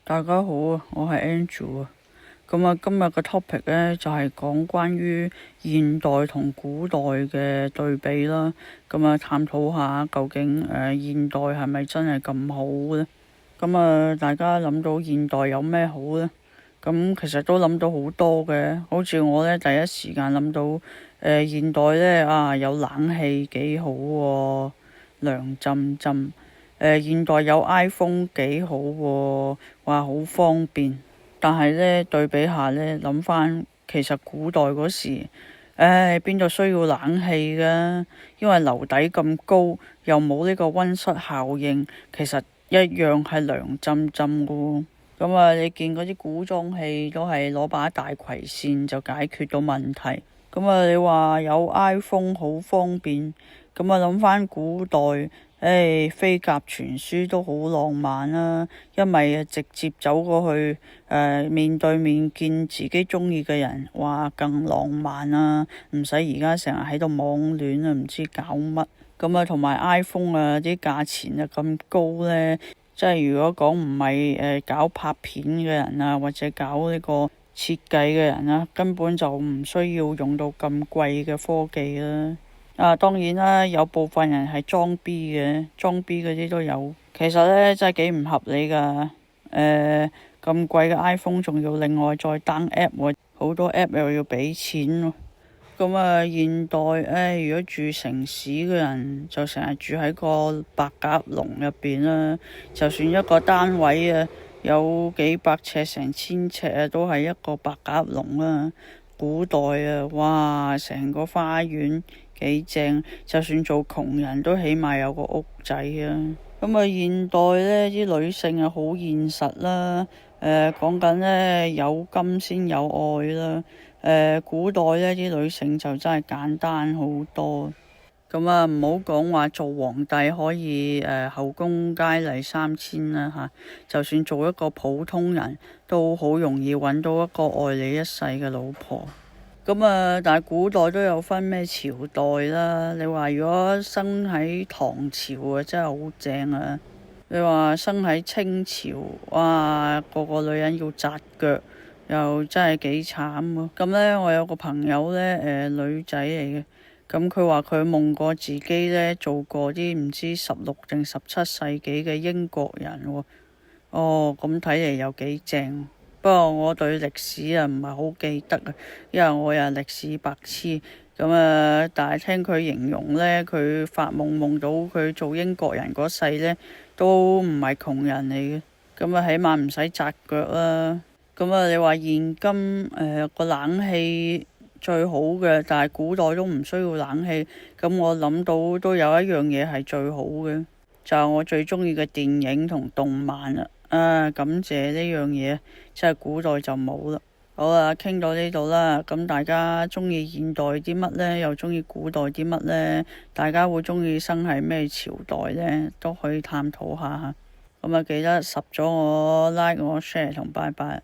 大家好啊，我係 Andrew 啊。咁啊，今日嘅 topic 呢，就係講關於現代同古代嘅對比啦。咁啊，探討下究竟現代係咪真係咁好呢？咁啊，大家諗到現代有咩好呢？咁其實都諗到好多嘅，好似我呢，第一時間諗到現代呢，有冷氣幾好喎，涼浸浸。現代有 iPhone 幾好喎，話好方便。但係呢，對比下呢，諗翻其實古代嗰時，邊度需要冷氣㗎？因為樓底咁高，又冇呢個溫室效應，其實一樣係涼浸浸㗎喎。咁啊，你見嗰啲古裝戲都係攞把大葵扇就解決到問題。咁啊，你話有 iPhone 好方便，咁啊諗翻古代，飛鴿傳書都好浪漫啦，因為直接走過去，面對面見自己中意嘅人，哇，更浪漫啦，唔使而家成日喺度網戀啊，唔知搞乜。咁啊，同埋 iPhone 啊，啲價錢啊咁高呢。即係如果講唔係搞拍片嘅人啊，或者搞呢個設計嘅人啊，根本就唔需要用到咁貴嘅科技啦。當然啦，有部分人係裝 B 嘅，裝 B 嗰啲都有。其實呢，真係幾唔合理㗎。咁貴嘅 iPhone 仲要另外再 down app 喎，好多 app 又要俾錢喎。咁啊，現代如果住城市嘅人就成日住喺個白鴿籠入邊啦，就算一個單位啊有幾百尺、成千尺啊，都係一個白鴿籠啦。古代啊，哇，成個花園幾正，就算做窮人都起碼有個屋仔啊。咁啊，現代呢啲女性啊好現實啦，講緊呢有金先有愛啦。古代呢啲女性就真係簡單好多。咁啊，唔好講話做皇帝可以後宮佳麗3000啦嚇，就算做一個普通人都好容易揾到一個愛你一世嘅老婆。咁啊，但係古代都有分咩朝代啦。你話如果生喺唐朝啊，真係好正啊！你話生喺清朝，哇，個個女人要紮腳，又真係幾慘喎。咁呢，我有個朋友呢，女仔嚟嘅，咁佢話佢夢過自己呢，做過啲唔知16定17世紀嘅英國人喎。哦，咁睇嚟又幾正。不過我對歷史啊唔係好記得啊，因為我又係歷史白痴。咁啊，但係聽佢形容呢，佢發夢到佢做英國人嗰世呢，都唔係窮人嚟嘅。咁啊，起碼唔使紮腳啦。咁啊，你話現今個冷氣最好嘅，但係古代都唔需要冷氣。咁我諗到都有一樣嘢係最好嘅，就係我最中意嘅電影同動漫啦。感謝呢樣嘢，即係古代就冇啦。好啦，傾到呢度啦。咁大家中意現代啲乜呢？又中意古代啲乜呢？大家會中意生喺咩朝代呢？都可以探討下。咁啊，記得subscribe咗我 like 我 share 同拜拜。